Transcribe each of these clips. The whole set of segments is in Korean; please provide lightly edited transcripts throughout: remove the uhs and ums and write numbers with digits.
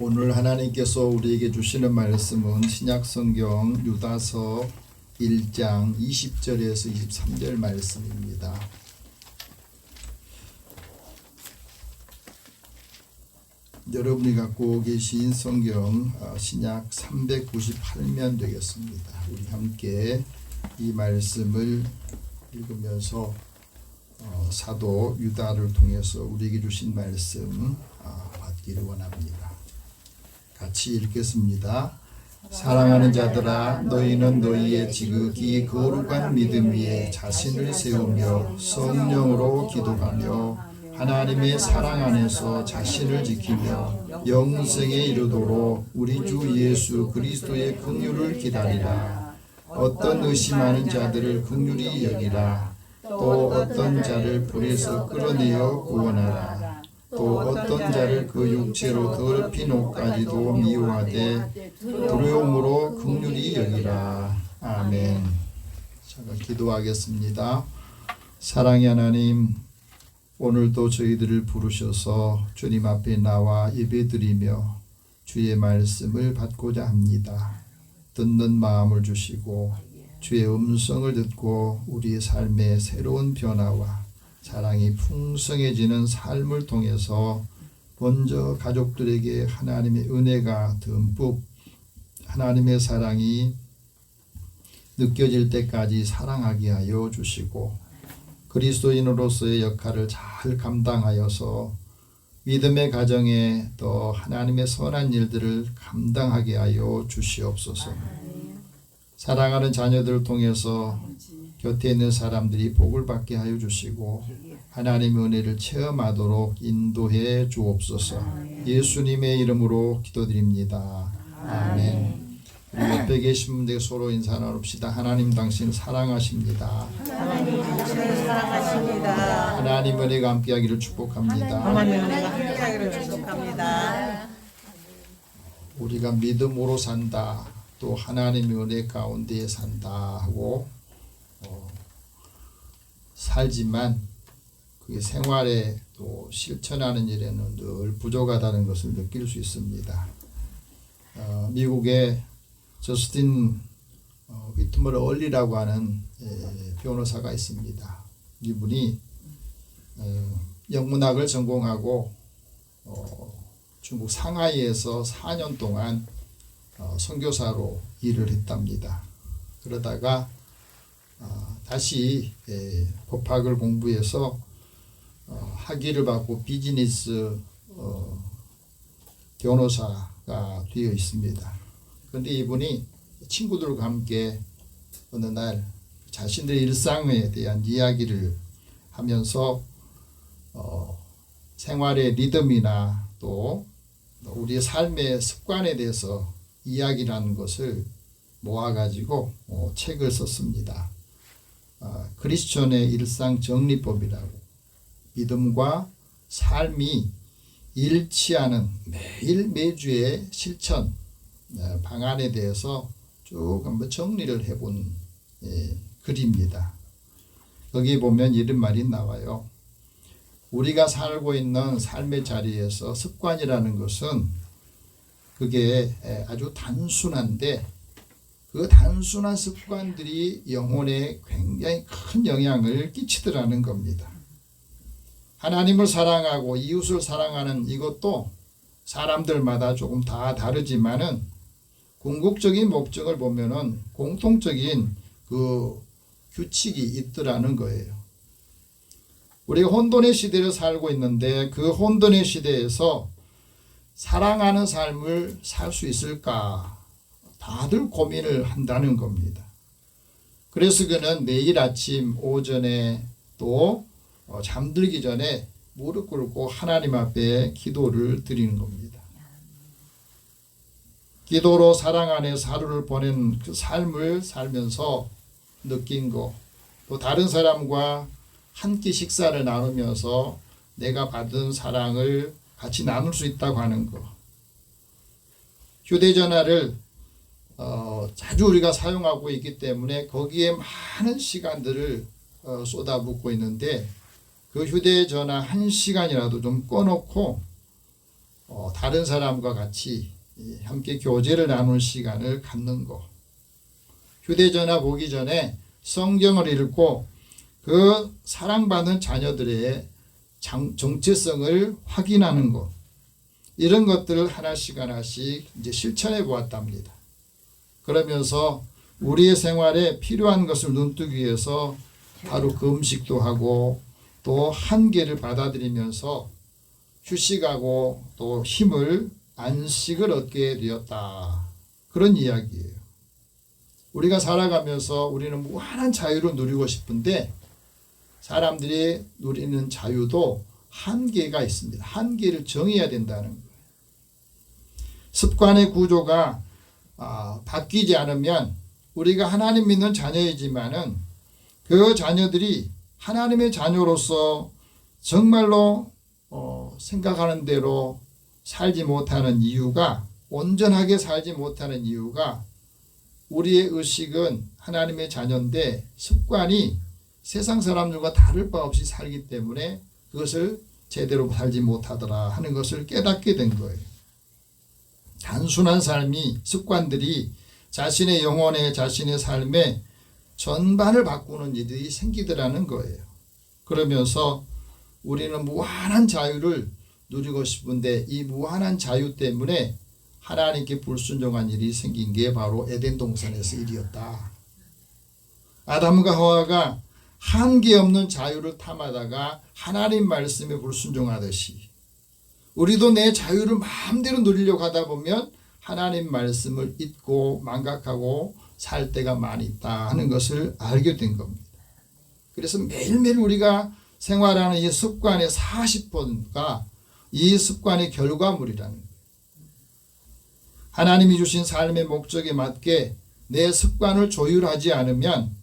오늘 하나님께서 우리에게 주시는 말씀은 신약성경 유다서 1장 20절에서 23절 말씀입니다. 여러분이 갖고 계신 성경 신약 398면 되겠습니다. 우리 함께 이 말씀을 읽으면서 사도 유다를 통해서 우리에게 주신 말씀 받기를 원합니다. 같이 읽겠습니다. 사랑하는 자들아, 너희는 너희의 지극히 거룩한 믿음 위에 자신을 세우며 성령으로 기도하며 하나님의 사랑 안에서 자신을 지키며 영생에 이르도록 우리 주 예수 그리스도의 긍휼을 기다리라. 어떤 의심하는 자들을 긍휼히 여기라. 또 어떤 자를 불에서 끌어내어 구원하라. 또 어떤 자를 그 육체로 더럽힌 옷까지도 미워하되 두려움으로 긍휼히 여기라. 아멘. 잠깐 기도하겠습니다. 사랑의 하나님, 오늘도 저희들을 부르셔서 주님 앞에 나와 예배드리며 주의 말씀을 받고자 합니다. 듣는 마음을 주시고 주의 음성을 듣고 우리의 삶의 새로운 변화와 사랑이 풍성해지는 삶을 통해서 먼저 가족들에게 하나님의 은혜가 듬뿍 하나님의 사랑이 느껴질 때까지 사랑하게 하여 주시고 그리스도인으로서의 역할을 잘 감당하여서 믿음의 가정에 또 하나님의 선한 일들을 감당하게 하여 주시옵소서. 사랑하는 자녀들을 통해서 곁에 있는 사람들이 복을 받게 하여 주시고 하나님의 은혜를 체험하도록 인도해 주옵소서. 예수님의 이름으로 기도드립니다. 아멘. 우리 옆에 계신 분들에게 서로 인사 나눕시다. 하나님 당신을 사랑하십니다. 하나님 당신을 사랑하십니다. 하나님 은혜가 함께하기를 축복합니다. 하나님 은혜가 함께하기를 축복합니다. 우리가 믿음으로 산다, 또 하나님의 은혜 가운데 산다 하고 살지만 그게 생활에 또 실천하는 일에는 늘 부족하다는 것을 느낄 수 있습니다. 미국의 저스틴 위트머 얼리라고 하는 변호사가 있습니다. 이분이 영문학을 전공하고 중국 상하이에서 4년 동안 선교사로 일을 했답니다. 그러다가 다시 법학을 공부해서 학위를 받고 비즈니스 변호사가 되어 있습니다. 그런데 이분이 친구들과 함께 어느 날 자신들의 일상에 대한 이야기를 하면서 생활의 리듬이나 또 우리의 삶의 습관에 대해서 이야기를 하는 것을 모아가지고 책을 썼습니다. 크리스천의 일상 정리법이라고, 믿음과 삶이 일치하는 매주의 실천 방안에 대해서 쭉 한번 정리를 해본 글입니다. 거기 보면 이런 말이 나와요. 우리가 살고 있는 삶의 자리에서 습관이라는 것은 그게 아주 단순한데 그 단순한 습관들이 영혼에 굉장히 큰 영향을 끼치더라는 겁니다. 하나님을 사랑하고 이웃을 사랑하는 이것도 사람들마다 조금 다 다르지만은 궁극적인 목적을 보면은 공통적인 그 규칙이 있더라는 거예요. 우리가 혼돈의 시대를 살고 있는데 그 혼돈의 시대에서 사랑하는 삶을 살 수 있을까? 다들 고민을 한다는 겁니다. 그래서 그는 매일 아침 오전에 또 잠들기 전에 무릎 꿇고 하나님 앞에 기도를 드리는 겁니다. 기도로 사랑 안에서 하루를 보낸 그 삶을 살면서 느낀 거, 또 다른 사람과 한 끼 식사를 나누면서 내가 받은 사랑을 같이 나눌 수 있다고 하는 거. 휴대전화를 자주 우리가 사용하고 있기 때문에 거기에 많은 시간들을 쏟아붓고 있는데 그 휴대전화 1시간이라도 좀 꺼놓고 다른 사람과 같이 함께 교제를 나누는 시간을 갖는 것. 휴대전화 보기 전에 성경을 읽고 그 사랑받는 자녀들의 정체성을 확인하는 것. 이런 것들을 하나씩 하나씩 이제 실천해 보았답니다. 그러면서 우리의 생활에 필요한 것을 눈뜨기 위해서 하루 금식도 하고 또 한계를 받아들이면서 휴식하고 또 힘을 안식을 얻게 되었다. 그런 이야기예요. 우리가 살아가면서 우리는 무한한 자유를 누리고 싶은데 사람들이 누리는 자유도 한계가 있습니다. 한계를 정해야 된다는 거예요. 습관의 구조가 바뀌지 않으면 우리가 하나님 믿는 자녀이지만은 그 자녀들이 하나님의 자녀로서 정말로 생각하는 대로 살지 못하는 이유가, 온전하게 살지 못하는 이유가 우리의 의식은 하나님의 자녀인데 습관이 세상 사람들과 다를 바 없이 살기 때문에 그것을 제대로 살지 못하더라 하는 것을 깨닫게 된 거예요. 단순한 삶이, 습관들이 자신의 영혼에, 자신의 삶에 전반을 바꾸는 일이 생기더라는 거예요. 그러면서 우리는 무한한 자유를 누리고 싶은데 이 무한한 자유 때문에 하나님께 불순종한 일이 생긴 게 바로 에덴 동산에서 일이었다. 아담과 하와가 한계 없는 자유를 탐하다가 하나님 말씀에 불순종하듯이 우리도 내 자유를 마음대로 누리려고 하다 보면 하나님 말씀을 잊고 망각하고 살 때가 많이 있다 하는 것을 알게 된 겁니다. 그래서 매일매일 우리가 생활하는 이 습관의 40%가 이 습관의 결과물이라는 거예요. 하나님이 주신 삶의 목적에 맞게 내 습관을 조율하지 않으면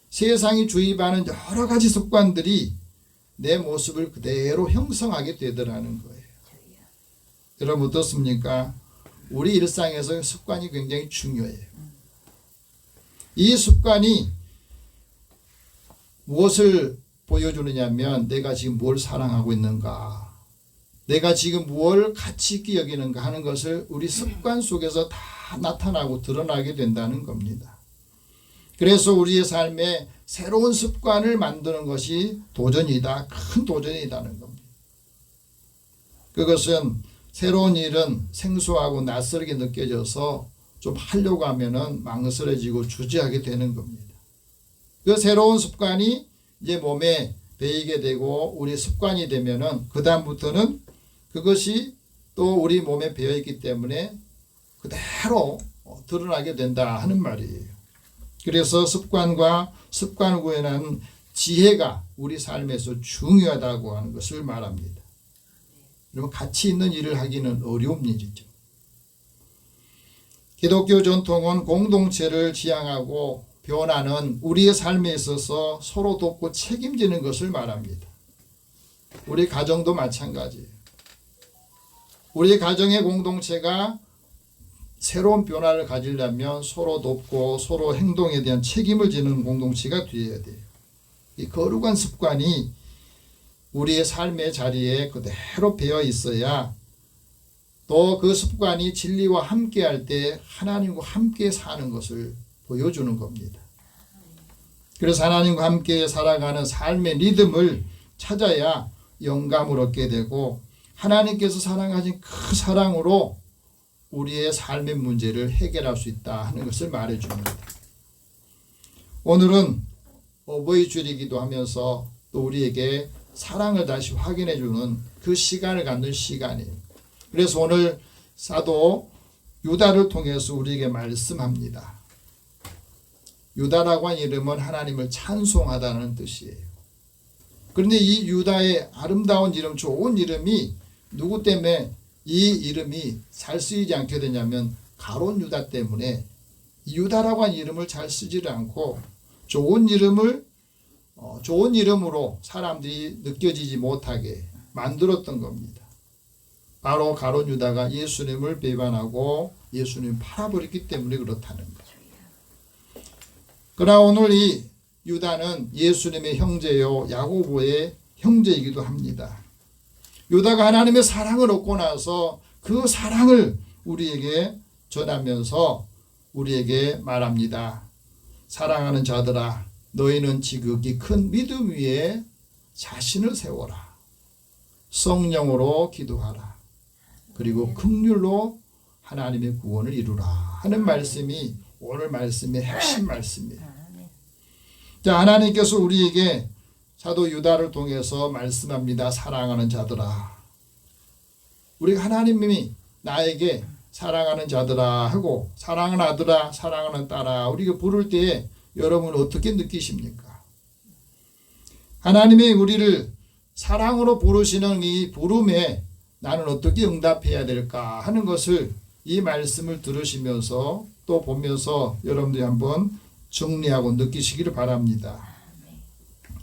세상이 주입하는 여러 가지 습관들이 내 모습을 그대로 형성하게 되더라는 거예요. 여러분 어떻습니까? 우리 일상에서 습관이 굉장히 중요해요. 이 습관이 무엇을 보여주느냐면 내가 지금 뭘 사랑하고 있는가, 내가 지금 무엇을 가치 있게 여기는가 하는 것을 우리 습관 속에서 다 나타나고 드러나게 된다는 겁니다. 그래서 우리의 삶에 새로운 습관을 만드는 것이 도전이다, 큰 도전이라는 겁니다. 그것은 새로운 일은 생소하고 낯설게 느껴져서 좀 하려고 하면은 망설여지고 주저하게 되는 겁니다. 그 새로운 습관이 이제 몸에 배이게 되고 우리 습관이 되면은 그 다음부터는 그것이 또 우리 몸에 배어있기 때문에 그대로 드러나게 된다 하는 말이에요. 그래서 습관과 습관을 구현하는 지혜가 우리 삶에서 중요하다고 하는 것을 말합니다. 여러분 가치 있는 일을 하기는 어려운 일이죠. 기독교 전통은 공동체를 지향하고 변화는 우리의 삶에 있어서 서로 돕고 책임지는 것을 말합니다. 우리 가정도 마찬가지예요. 우리 가정의 공동체가 새로운 변화를 가지려면 서로 돕고 서로 행동에 대한 책임을 지는 공동체가 되어야 돼요. 이 거룩한 습관이 우리의 삶의 자리에 그대로 배어 있어야 또 그 습관이 진리와 함께 할 때 하나님과 함께 사는 것을 보여주는 겁니다. 그래서 하나님과 함께 살아가는 삶의 리듬을 찾아야 영감을 얻게 되고 하나님께서 사랑하신 그 사랑으로 우리의 삶의 문제를 해결할 수 있다 하는 것을 말해줍니다. 오늘은 어버이 주일이기도 하면서 또 우리에게 사랑을 다시 확인해주는 그 시간을 갖는 시간이에요. 그래서 오늘 사도 유다를 통해서 우리에게 말씀합니다. 유다라고 한 이름은 하나님을 찬송하다는 뜻이에요. 그런데 이 유다의 아름다운 이름, 좋은 이름이 누구 때문에 이 이름이 잘 쓰이지 않게 되냐면 가룟 유다 때문에 유다라고 한 이름을 잘 쓰지를 않고 좋은 이름으로 사람들이 느껴지지 못하게 만들었던 겁니다. 바로 가룟 유다가 예수님을 배반하고 예수님을 팔아버렸기 때문에 그렇다는 거죠. 그러나 오늘 이 유다는 예수님의 형제요 야고보의 형제이기도 합니다. 유다가 하나님의 사랑을 얻고 나서 그 사랑을 우리에게 전하면서 우리에게 말합니다. 사랑하는 자들아, 너희는 지극히 큰 믿음 위에 자신을 세워라. 성령으로 기도하라. 그리고 긍휼로 하나님의 구원을 이루라 하는 말씀이 오늘 말씀의 핵심 말씀이에요. 자, 하나님께서 우리에게 사도 유다를 통해서 말씀합니다. 사랑하는 자들아. 우리가 하나님이 나에게 사랑하는 자들아 하고 사랑하는 아들아, 사랑하는 딸아 우리가 부를 때에 여러분 어떻게 느끼십니까? 하나님이 우리를 사랑으로 부르시는 이 부름에 나는 어떻게 응답해야 될까 하는 것을 이 말씀을 들으시면서 또 보면서 여러분들이 한번 정리하고 느끼시기를 바랍니다.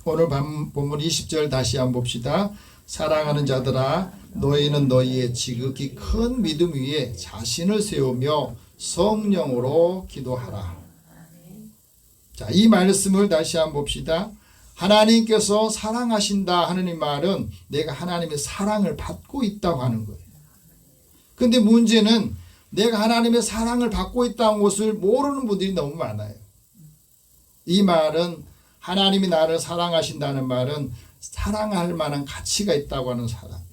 오늘 본문 20절 다시 한번 봅시다. 사랑하는 자들아, 너희는 너희의 지극히 큰 믿음 위에 자신을 세우며 성령으로 기도하라. 자, 이 말씀을 다시 한번 봅시다. 하나님께서 사랑하신다 하는 이 말은 내가 하나님의 사랑을 받고 있다고 하는 거예요. 근데 문제는 내가 하나님의 사랑을 받고 있다는 것을 모르는 분들이 너무 많아요. 이 말은 하나님이 나를 사랑하신다는 말은 사랑할 만한 가치가 있다고 하는 사람.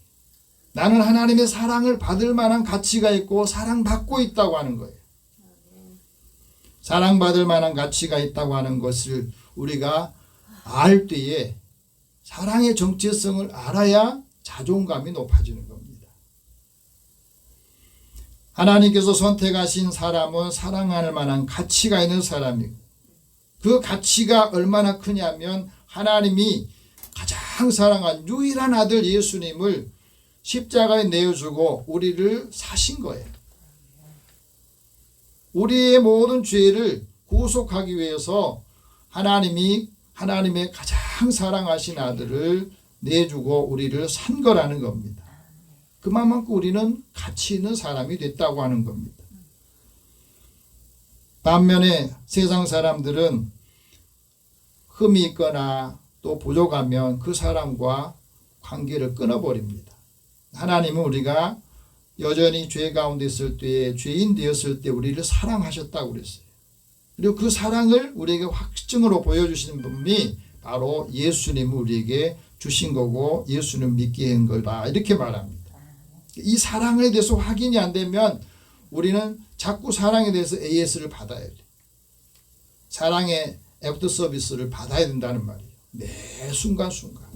나는 하나님의 사랑을 받을 만한 가치가 있고 사랑받고 있다고 하는 거예요. 사랑받을 만한 가치가 있다고 하는 것을 우리가 알 때에 사랑의 정체성을 알아야 자존감이 높아지는 겁니다. 하나님께서 선택하신 사람은 사랑할 만한 가치가 있는 사람이고 그 가치가 얼마나 크냐면 하나님이 가장 사랑한 유일한 아들 예수님을 십자가에 내어주고 우리를 사신 거예요. 우리의 모든 죄를 구속하기 위해서 하나님이 하나님의 가장 사랑하신 아들을 내주고 우리를 산 거라는 겁니다. 그만큼 우리는 가치 있는 사람이 됐다고 하는 겁니다. 반면에 세상 사람들은 흠이 있거나 또 부족하면 그 사람과 관계를 끊어버립니다. 하나님은 우리가 여전히 죄 가운데 있을 때, 죄인 되었을 때 우리를 사랑하셨다고 그랬어요. 그리고 그 사랑을 우리에게 확증으로 보여주시는 분이 바로 예수님을 우리에게 주신 거고 예수님 믿게 한 거다 이렇게 말합니다. 이 사랑에 대해서 확인이 안 되면 우리는 자꾸 사랑에 대해서 AS를 받아야 돼요. 사랑의 애프터 서비스를 받아야 된다는 말이에요. 매 순간순간.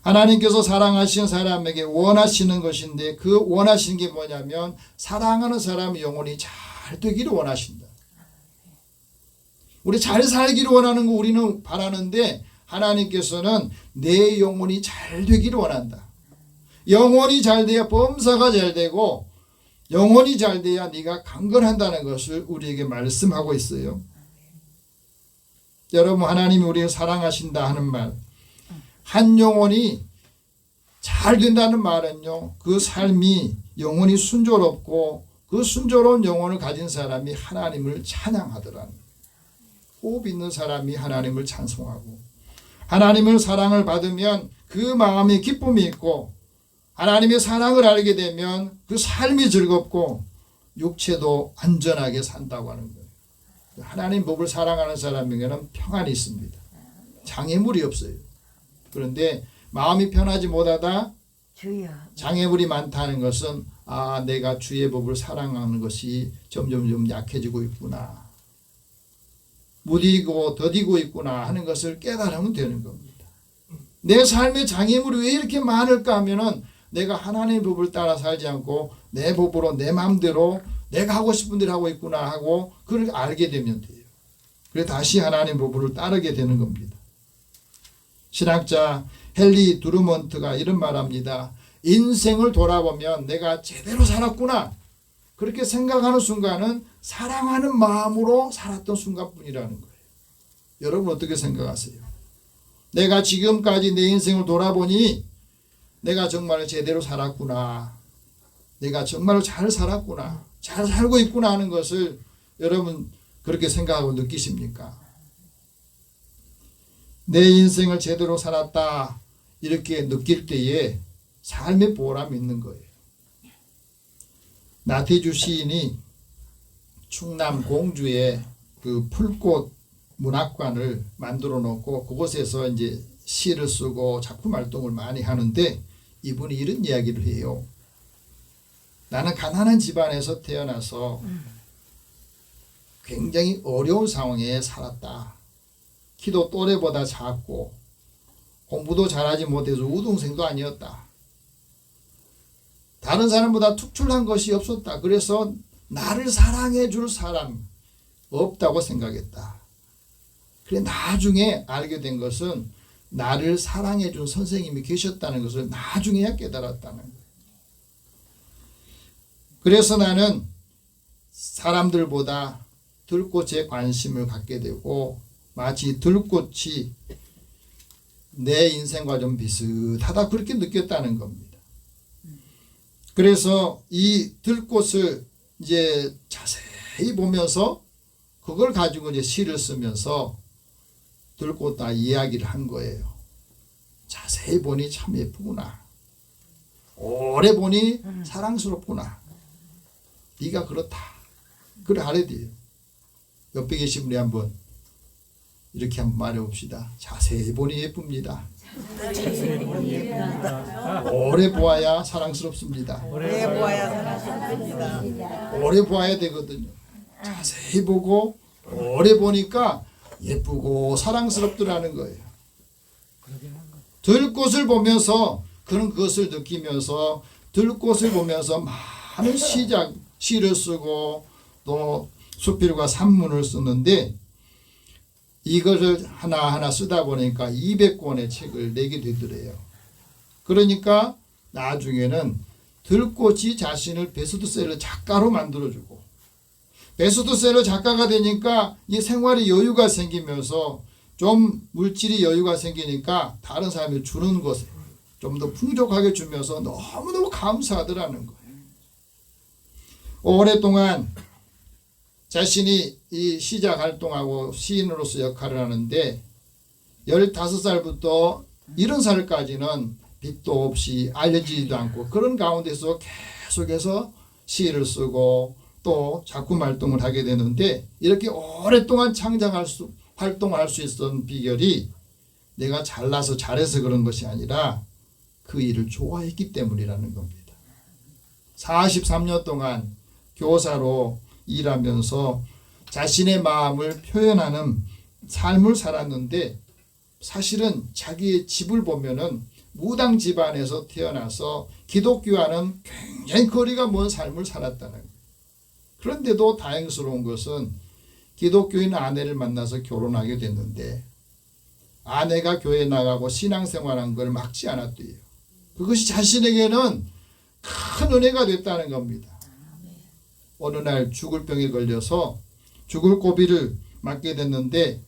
하나님께서 사랑하시는 사람에게 원하시는 것인데 그 원하시는 게 뭐냐면 사랑하는 사람의 영혼이 잘 되기를 원하신다. 우리 잘 살기를 원하는 거 우리는 바라는데 하나님께서는 내 영혼이 잘 되기를 원한다. 영혼이 잘 돼야 범사가 잘 되고 영혼이 잘 돼야 네가 강건한다는 것을 우리에게 말씀하고 있어요. 여러분 하나님이 우리를 사랑하신다 하는 말 한 영혼이 잘 된다는 말은요 그 삶이 영혼이 순조롭고 그 순조로운 영혼을 가진 사람이 하나님을 찬양하더라는 호흡 있는 사람이 하나님을 찬송하고 하나님을 사랑을 받으면 그 마음에 기쁨이 있고 하나님의 사랑을 알게 되면 그 삶이 즐겁고 육체도 안전하게 산다고 하는 거예요. 하나님 법을 사랑하는 사람에게는 평안이 있습니다. 장애물이 없어요. 그런데 마음이 편하지 못하다 장애물이 많다는 것은 내가 주의 법을 사랑하는 것이 점점 약해지고 있구나. 무디고 더디고 있구나 하는 것을 깨달으면 되는 겁니다. 내 삶의 장애물이 왜 이렇게 많을까 하면은 내가 하나님의 법을 따라 살지 않고 내 법으로 내 마음대로 내가 하고 싶은 대로 하고 있구나 하고 그걸 알게 되면 돼요. 그래서 다시 하나님의 법을 따르게 되는 겁니다. 신학자 헨리 두르먼트가 이런 말합니다. 인생을 돌아보면 내가 제대로 살았구나. 그렇게 생각하는 순간은 사랑하는 마음으로 살았던 순간뿐이라는 거예요. 여러분 어떻게 생각하세요? 내가 지금까지 내 인생을 돌아보니 내가 정말 제대로 살았구나. 내가 정말 잘 살았구나. 잘 살고 있구나 하는 것을 여러분 그렇게 생각하고 느끼십니까? 내 인생을 제대로 살았다 이렇게 느낄 때에 삶의 보람이 있는 거예요. 나태주 시인이 충남 공주에 그 풀꽃 문학관을 만들어 놓고 그곳에서 이제 시를 쓰고 작품 활동을 많이 하는데 이분이 이런 이야기를 해요. 나는 가난한 집안에서 태어나서 굉장히 어려운 상황에 살았다. 키도 또래보다 작고 공부도 잘하지 못해서 우등생도 아니었다. 다른 사람보다 특출난 것이 없었다. 그래서 나를 사랑해 줄 사람 없다고 생각했다. 그래 나중에 알게 된 것은 나를 사랑해 준 선생님이 계셨다는 것을 나중에야 깨달았다는 거예요. 그래서 나는 사람들보다 들꽃에 관심을 갖게 되고 마치 들꽃이 내 인생과 좀 비슷하다 그렇게 느꼈다는 겁니다. 그래서 이 들꽃을 이제 자세히 보면서 그걸 가지고 이제 시를 쓰면서 들꽃다 이야기를 한 거예요. 자세히 보니 참 예쁘구나. 오래 보니 사랑스럽구나. 네가 그렇다. 그래 하래 돼요. 옆에 계신 분이 한번 이렇게 한번 말해봅시다. 자세히 보니 예쁩니다. 오래 보아야 사랑스럽습니다. 오래 보아야 사랑스럽습니다. 오래 보아야 되거든요. 자세히 보고 오래 보니까 예쁘고 사랑스럽더라는 거예요. 들꽃을 보면서 그런 것을 느끼면서 들꽃을 보면서 많은 시를 쓰고 또 수필과 산문을 쓰는데 이것을 하나하나 쓰다 보니까 200권의 책을 내게 되더래요. 그러니까 나중에는 들꽃이 자신을 베스트셀러 작가로 만들어주고 베스트셀러 작가가 되니까 이 생활에 여유가 생기면서 좀 물질이 여유가 생기니까 다른 사람이 주는 것을 좀 더 풍족하게 주면서 너무너무 감사하더라는 거예요. 오랫동안 자신이 이 시작 활동하고 시인으로서 역할을 하는데 15살부터 70살까지는 빚도 없이 알려지지도 않고 그런 가운데서 계속해서 시를 쓰고 또 작품 활동을 하게 되는데 이렇게 오랫동안 활동을 할 수 있었던 비결이 내가 잘나서 잘해서 그런 것이 아니라 그 일을 좋아했기 때문이라는 겁니다. 43년 동안 교사로 일하면서 자신의 마음을 표현하는 삶을 살았는데 사실은 자기의 집을 보면은 무당 집안에서 태어나서 기독교와는 굉장히 거리가 먼 삶을 살았다는 거예요. 그런데도 다행스러운 것은 기독교인 아내를 만나서 결혼하게 됐는데 아내가 교회 나가고 신앙생활한 걸 막지 않았대요. 그것이 자신에게는 큰 은혜가 됐다는 겁니다. 어느 날 죽을 병에 걸려서 죽을 고비를 맞게 됐는데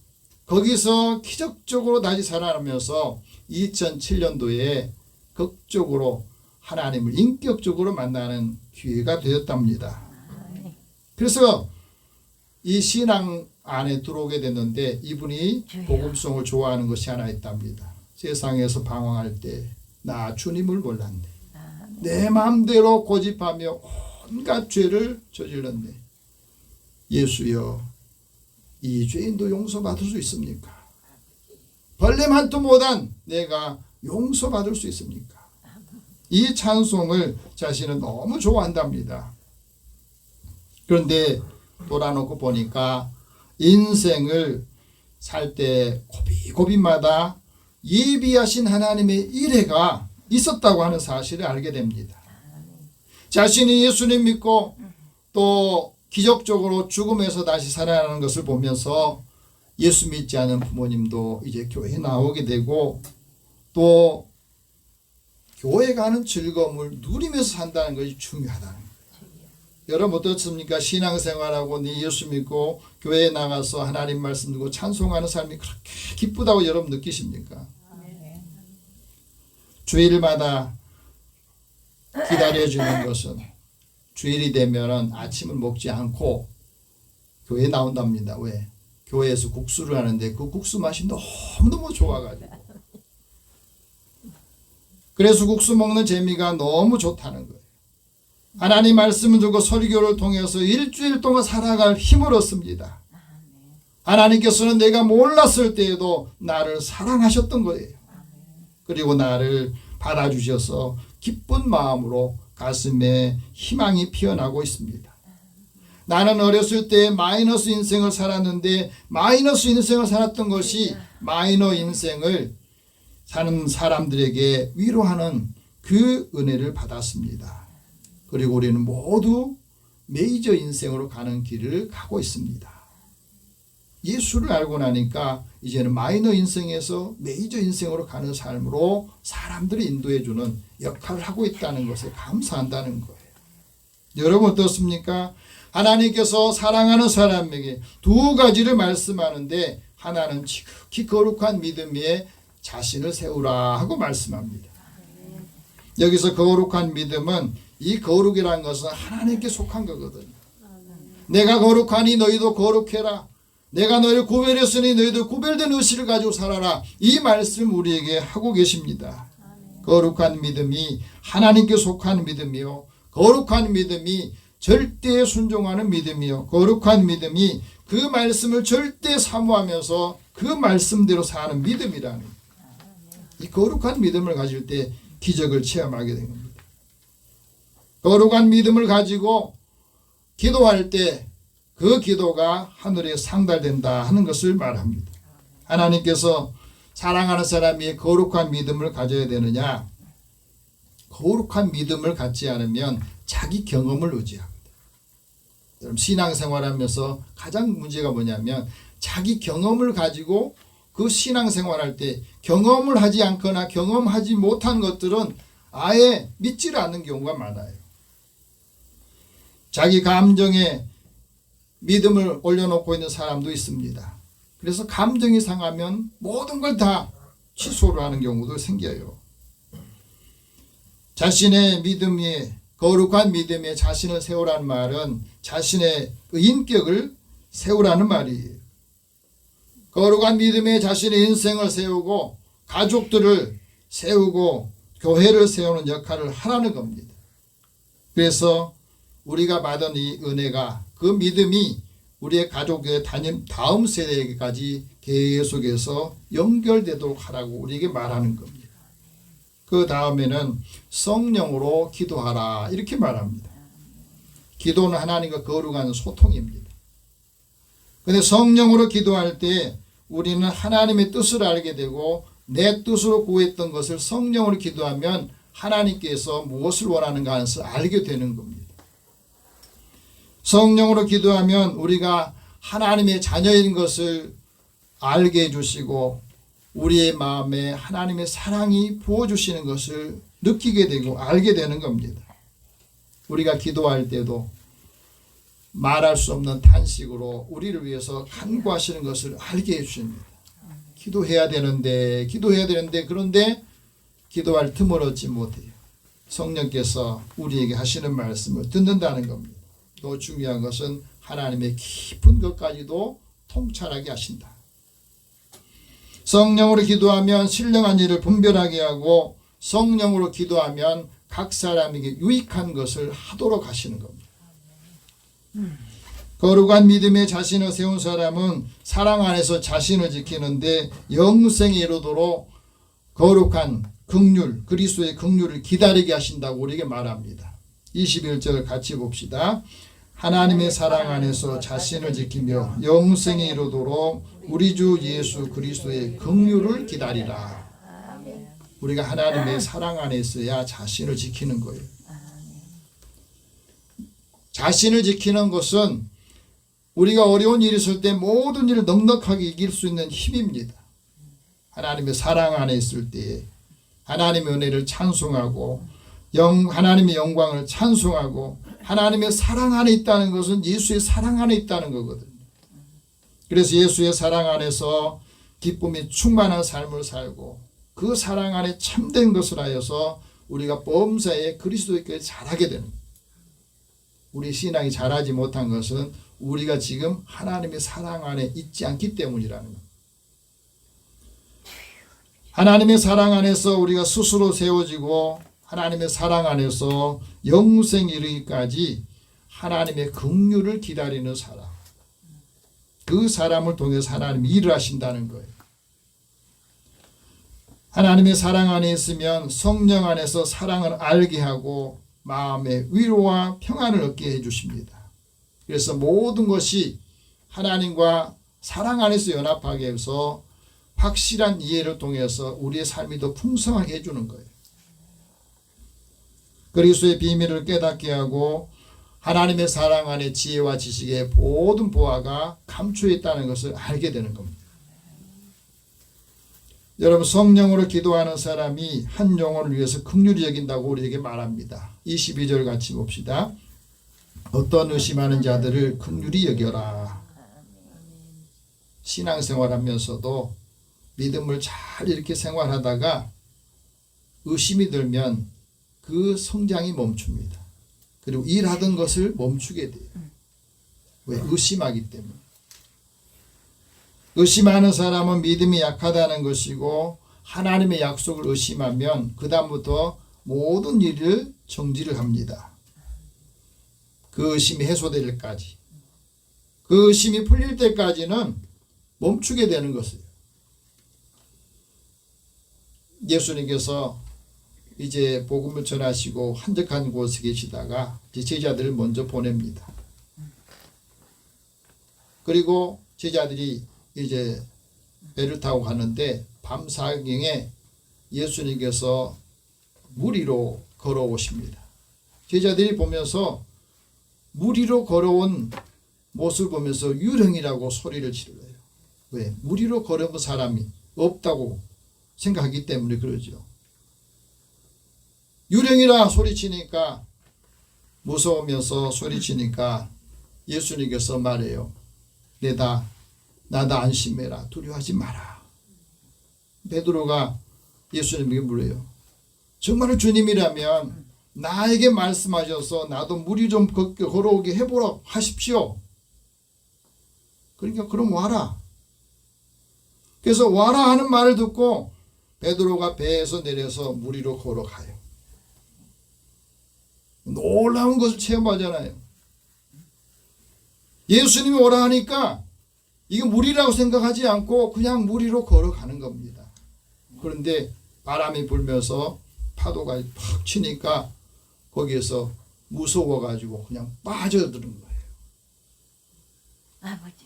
거기서 기적적으로 다시 살아나면서 2007년도에 극적으로 하나님을 인격적으로 만나는 기회가 되었답니다. 그래서 이 신앙 안에 들어오게 됐는데 이분이 복음성을 좋아하는 것이 하나 있답니다. 세상에서 방황할 때 나 주님을 몰랐네. 내 마음대로 고집하며 온갖 죄를 저질렀네. 예수여, 이 죄인도 용서받을 수 있습니까? 벌레만 또 못한 내가 용서받을 수 있습니까? 이 찬송을 자신은 너무 좋아한답니다. 그런데 돌아놓고 보니까 인생을 살 때 고비고비마다 예비하신 하나님의 일회가 있었다고 하는 사실을 알게 됩니다. 자신이 예수님 믿고 또 기적적으로 죽음에서 다시 살아나는 것을 보면서 예수 믿지 않은 부모님도 이제 교회에 나오게 되고 또 교회 가는 즐거움을 누리면서 산다는 것이 중요하다는 거예요. 여러분 어떻습니까? 신앙생활하고 예수 믿고 교회에 나가서 하나님 말씀 듣고 찬송하는 삶이 그렇게 기쁘다고 여러분 느끼십니까? 주일마다 기다려주는 것은 주일이 되면 아침을 먹지 않고 교회에 나온답니다. 왜? 교회에서 국수를 하는데 그 국수 맛이 너무너무 좋아가지고 그래서 국수 먹는 재미가 너무 좋다는 거예요. 하나님 말씀을 듣고 설교를 통해서 일주일 동안 살아갈 힘을 얻습니다. 하나님께서는 내가 몰랐을 때에도 나를 사랑하셨던 거예요. 그리고 나를 받아주셔서 기쁜 마음으로 가슴에 희망이 피어나고 있습니다. 나는 어렸을 때 마이너스 인생을 살았는데 마이너스 인생을 살았던 것이 마이너 인생을 사는 사람들에게 위로하는 그 은혜를 받았습니다. 그리고 우리는 모두 메이저 인생으로 가는 길을 가고 있습니다. 예수를 알고 나니까 이제는 마이너 인생에서 메이저 인생으로 가는 삶으로 사람들을 인도해 주는 역할을 하고 있다는 것에 감사한다는 거예요. 여러분 어떻습니까? 하나님께서 사랑하는 사람에게 두 가지를 말씀하는데 하나는 지극히 거룩한 믿음 위에 자신을 세우라 하고 말씀합니다. 여기서 거룩한 믿음은 이 거룩이라는 것은 하나님께 속한 거거든요. 내가 거룩하니 너희도 거룩해라. 내가 너희를 구별했으니 너희도 구별된 의식을 가지고 살아라. 이 말씀 우리에게 하고 계십니다. 거룩한 믿음이 하나님께 속한 믿음이요. 거룩한 믿음이 절대 순종하는 믿음이요. 거룩한 믿음이 그 말씀을 절대 사모하면서 그 말씀대로 사는 믿음이라는 이 거룩한 믿음을 가질 때 기적을 체험하게 된 겁니다. 거룩한 믿음을 가지고 기도할 때 그 기도가 하늘에 상달된다 하는 것을 말합니다. 하나님께서 사랑하는 사람이 거룩한 믿음을 가져야 되느냐? 거룩한 믿음을 갖지 않으면 자기 경험을 의지합니다. 여러분 신앙생활하면서 가장 문제가 뭐냐면 자기 경험을 가지고 그 신앙생활할 때 경험을 하지 않거나 경험하지 못한 것들은 아예 믿지를 않는 경우가 많아요. 자기 감정에 믿음을 올려놓고 있는 사람도 있습니다. 그래서 감정이 상하면 모든 걸 다 취소를 하는 경우도 생겨요. 자신의 믿음이 거룩한 믿음에 자신을 세우라는 말은 자신의 인격을 세우라는 말이에요. 거룩한 믿음에 자신의 인생을 세우고 가족들을 세우고 교회를 세우는 역할을 하라는 겁니다. 그래서 우리가 받은 이 은혜가 그 믿음이 우리의 가족의 다음 세대에게까지 계속해서 연결되도록 하라고 우리에게 말하는 겁니다. 그 다음에는 성령으로 기도하라 이렇게 말합니다. 기도는 하나님과 거룩한 소통입니다. 그런데 성령으로 기도할 때 우리는 하나님의 뜻을 알게 되고 내 뜻으로 구했던 것을 성령으로 기도하면 하나님께서 무엇을 원하는가 하는 것을 알게 되는 겁니다. 성령으로 기도하면 우리가 하나님의 자녀인 것을 알게 해주시고 우리의 마음에 하나님의 사랑이 부어주시는 것을 느끼게 되고 알게 되는 겁니다. 우리가 기도할 때도 말할 수 없는 탄식으로 우리를 위해서 간구하시는 것을 알게 해주십니다. 기도해야 되는데 그런데 기도할 틈을 얻지 못해요. 성령께서 우리에게 하시는 말씀을 듣는다는 겁니다. 또 중요한 것은 하나님의 깊은 것까지도 통찰하게 하신다. 성령으로 기도하면 신령한 일을 분별하게 하고 성령으로 기도하면 각 사람에게 유익한 것을 하도록 하시는 겁니다. 거룩한 믿음에 자신을 세운 사람은 사랑 안에서 자신을 지키는데 영생에 이르도록 거룩한 긍휼, 그리스도의 긍휼을 기다리게 하신다고 우리에게 말합니다. 21절 같이 봅시다. 하나님의 사랑 안에서 자신을 지키며 영생에 이르도록 우리 주 예수 그리스도의 긍휼을 기다리라. 우리가 하나님의 사랑 안에 있어야 자신을 지키는 거예요. 자신을 지키는 것은 우리가 어려운 일이 있을 때 모든 일을 넉넉하게 이길 수 있는 힘입니다. 하나님의 사랑 안에 있을 때 하나님의 은혜를 찬송하고 하나님의 영광을 찬송하고 하나님의 사랑 안에 있다는 것은 예수의 사랑 안에 있다는 거거든요. 그래서 예수의 사랑 안에서 기쁨이 충만한 삶을 살고 그 사랑 안에 참된 것을 하여서 우리가 범사에 그리스도께 자라게 되는 거예요. 우리 신앙이 자라지 못한 것은 우리가 지금 하나님의 사랑 안에 있지 않기 때문이라는 겁니다. 하나님의 사랑 안에서 우리가 스스로 세워지고 하나님의 사랑 안에서 영생 이르기까지 하나님의 긍휼을 기다리는 사람, 그 사람을 통해서 하나님이 일을 하신다는 거예요. 하나님의 사랑 안에 있으면 성령 안에서 사랑을 알게 하고 마음의 위로와 평안을 얻게 해주십니다. 그래서 모든 것이 하나님과 사랑 안에서 연합하게 해서 확실한 이해를 통해서 우리의 삶이 더 풍성하게 해주는 거예요. 그리스도의 비밀을 깨닫게 하고 하나님의 사랑 안에 지혜와 지식의 모든 보화가 감추어 있다는 것을 알게 되는 겁니다. 여러분, 성령으로 기도하는 사람이 한 영혼을 위해서 긍휼히 여긴다고 우리에게 말합니다. 22절 같이 봅시다. 어떤 의심하는 자들을 긍휼히 여겨라. 신앙생활하면서도 믿음을 잘 이렇게 생활하다가 의심이 들면 그 성장이 멈춥니다. 그리고 일하던 것을 멈추게 돼요. 왜? 의심하기 때문에. 의심하는 사람은 믿음이 약하다는 것이고 하나님의 약속을 의심하면 그 다음부터 모든 일을 정지를 합니다. 그 의심이 해소될 때까지, 그 의심이 풀릴 때까지는 멈추게 되는 것이에요. 예수님께서 이제 복음을 전하시고 한적한 곳에 계시다가 제자들을 먼저 보냅니다. 그리고 제자들이 이제 배를 타고 가는데 밤사경에 예수님께서 물 위로 걸어오십니다. 제자들이 보면서 물 위로 걸어온 모습을 보면서 유령이라고 소리를 지르어요. 왜? 물 위로 걸어온 사람이 없다고 생각하기 때문에 그러죠. 유령이라 소리치니까, 무서우면서 소리치니까 예수님께서 말해요. 나다 안심해라. 두려워하지 마라. 베드로가 예수님에게 물어요. 정말 주님이라면 나에게 말씀하셔서 나도 물이 좀 걸어오게 해보라 하십시오. 그러니까 그럼 와라. 그래서 와라 하는 말을 듣고 베드로가 배에서 내려서 물 위로 걸어가요. 놀라운 것을 체험하잖아요. 예수님이 오라 하니까 이게 물이라고 생각하지 않고 그냥 물 위로 걸어가는 겁니다. 그런데 바람이 불면서 파도가 팍 치니까 거기에서 무서워가지고 그냥 빠져드는 거예요. 아버지.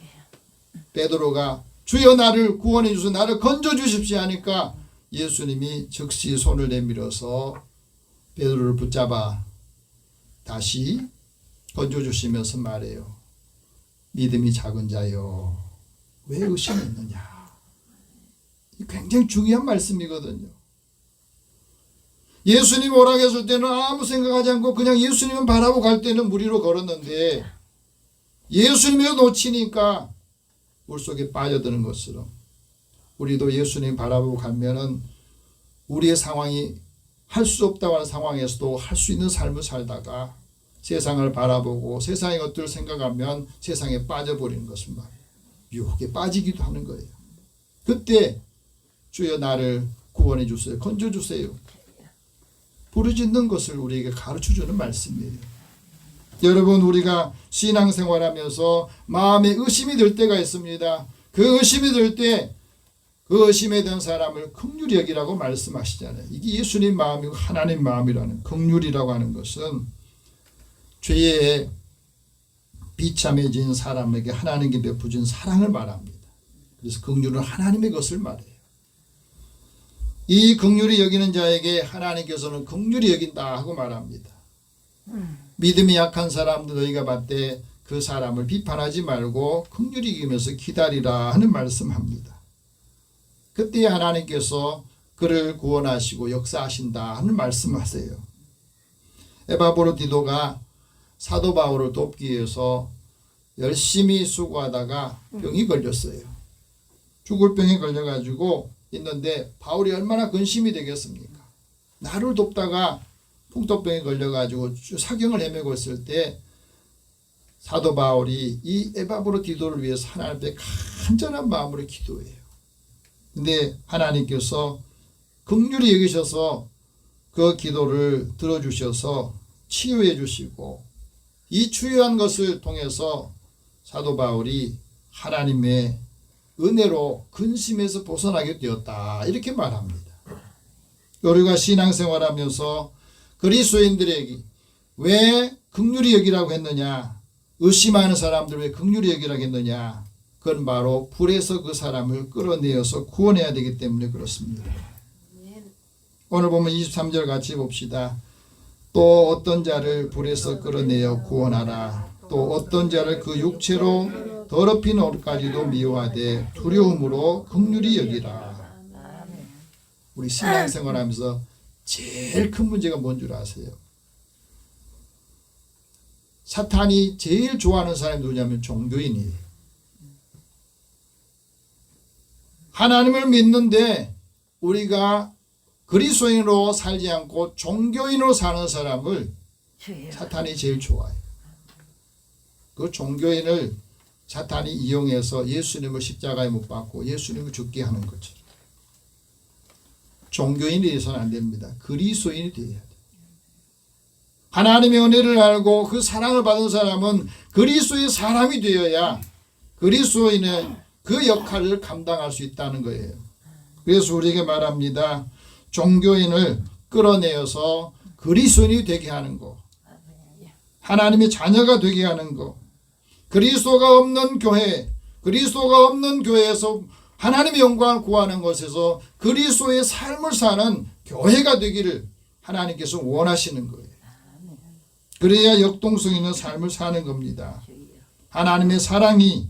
베드로가 주여 나를 구원해 주셔서 나를 건져 주십시오 하니까 예수님이 즉시 손을 내밀어서 베드로를 붙잡아 다시 건져 주시면서 말해요. 믿음이 작은 자여, 왜 의심했느냐. 굉장히 중요한 말씀이거든요. 예수님 오락했을 때는 아무 생각하지 않고 그냥 예수님을 바라보고 갈 때는 물 위로 걸었는데 예수님을 놓치니까 물속에 빠져드는 것처럼 우리도 예수님 바라보고 가면은 우리의 상황이 할 수 없다고 하는 상황에서도 할 수 있는 삶을 살다가 세상을 바라보고 세상의 것들을 생각하면 세상에 빠져버리는 것을 말이에요. 유혹에 빠지기도 하는 거예요. 그때 주여 나를 구원해 주세요. 건져 주세요. 부르짖는 것을 우리에게 가르쳐주는 말씀이에요. 여러분, 우리가 신앙생활하면서 마음에 의심이 들 때가 있습니다. 그 의심이 들 때 그 의심에 든 사람을 긍휼히 여기라고 말씀하시잖아요. 이게 예수님 마음이고 하나님 마음이라는, 긍휼이라고 하는 것은 죄에 비참해진 사람에게 하나님께 베푸신 사랑을 말합니다. 그래서 긍휼은 하나님의 것을 말해요. 이 긍휼히 여기는 자에게 하나님께서는 긍휼히 여긴다 하고 말합니다. 믿음이 약한 사람들 너희가 봤을 때 그 사람을 비판하지 말고 긍휼히 여기면서 기다리라 하는 말씀합니다. 그때 하나님께서 그를 구원하시고 역사하신다 하는 말씀하세요. 에바브로디도가 사도 바울을 돕기 위해서 열심히 수고하다가 병이 걸렸어요. 죽을 병에 걸려가지고 있는데 바울이 얼마나 근심이 되겠습니까? 나를 돕다가 풍토병에 걸려가지고 사경을 헤매고 있을 때 사도 바울이 이 에바브로디도를 위해서 하나님 앞에 간절한 마음으로 기도해요. 근데 하나님께서 긍휼히 여기셔서 그 기도를 들어주셔서 치유해 주시고 이 치유한 것을 통해서 사도 바울이 하나님의 은혜로 근심에서 벗어나게 되었다 이렇게 말합니다. 우리가 신앙생활하면서 그리스도인들에게 왜 긍휼히 여기라고 했느냐, 의심하는 사람들 왜 긍휼히 여기라고 했느냐, 그건 바로 불에서 그 사람을 끌어내어서 구원해야 되기 때문에 그렇습니다. 오늘 보면 23절 같이 봅시다. 또 어떤 자를 불에서 끌어내어 구원하라. 또 어떤 자를 그 육체로 더럽힌 옷까지도 미워하되 두려움으로 긍휼히 여기라. 우리 신앙생활하면서 제일 큰 문제가 뭔 줄 아세요? 사탄이 제일 좋아하는 사람이 누구냐면 종교인이에요. 하나님을 믿는데 우리가 그리스도인으로 살지 않고 종교인으로 사는 사람을 사탄이 제일 좋아해요. 그 종교인을 사탄이 이용해서 예수님을 십자가에 못 박고 예수님을 죽게 하는 거죠. 종교인이 되어서는 안 됩니다. 그리스도인이 되어야 돼요. 하나님의 은혜를 알고 그 사랑을 받은 사람은 그리스도의 사람이 되어야 그리스도인의 그 역할을 감당할 수 있다는 거예요. 그래서 우리에게 말합니다. 종교인을 끌어내어서 그리스도인이 되게 하는 거, 하나님의 자녀가 되게 하는 거, 그리스도가 없는 교회, 그리스도가 없는 교회에서 하나님의 영광을 구하는 것에서 그리스도의 삶을 사는 교회가 되기를 하나님께서 원하시는 거예요. 그래야 역동성 있는 삶을 사는 겁니다. 하나님의 사랑이,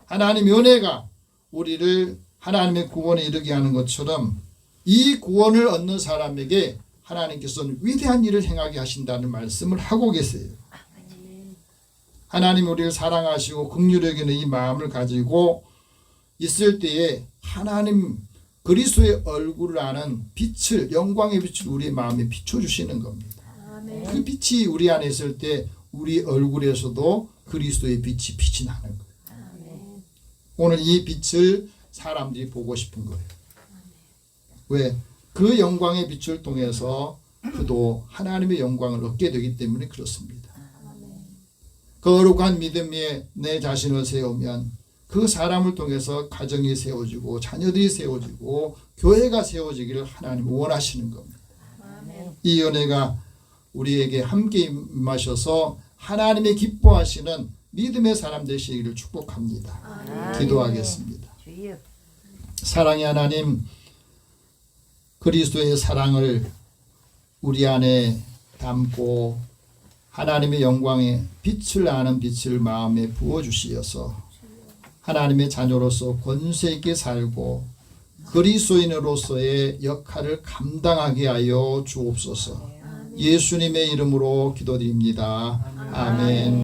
하나님의 은혜가 우리를 하나님의 구원에 이르게 하는 것처럼 이 구원을 얻는 사람에게 하나님께서는 위대한 일을 행하게 하신다는 말씀을 하고 계세요. 하나님 우리를 사랑하시고 긍휼히 여기는 이 마음을 가지고 있을 때에 하나님 그리스도의 얼굴을 아는 빛을, 영광의 빛을 우리 마음에 비춰주시는 겁니다. 그 빛이 우리 안에 있을 때 우리 얼굴에서도 그리스도의 빛이 나는 거예요. 오늘 이 빛을 사람들이 보고 싶은 거예요. 왜? 그 영광의 빛을 통해서 그도 하나님의 영광을 얻게 되기 때문에 그렇습니다. 거룩한 믿음에 내 자신을 세우면 그 사람을 통해서 가정이 세워지고 자녀들이 세워지고 교회가 세워지기를 하나님 원하시는 겁니다. 이 은혜가 우리에게 함께 임하셔서 하나님의 기뻐하시는 믿음의 사람 되시기를 축복합니다. 기도하겠습니다. 사랑의 하나님, 그리스도의 사랑을 우리 안에 담고 하나님의 영광의 빛을 아는 빛을 마음에 부어주시어서 하나님의 자녀로서 권세 있게 살고 그리스도인으로서의 역할을 감당하게 하여 주옵소서. 예수님의 이름으로 기도드립니다. 아멘.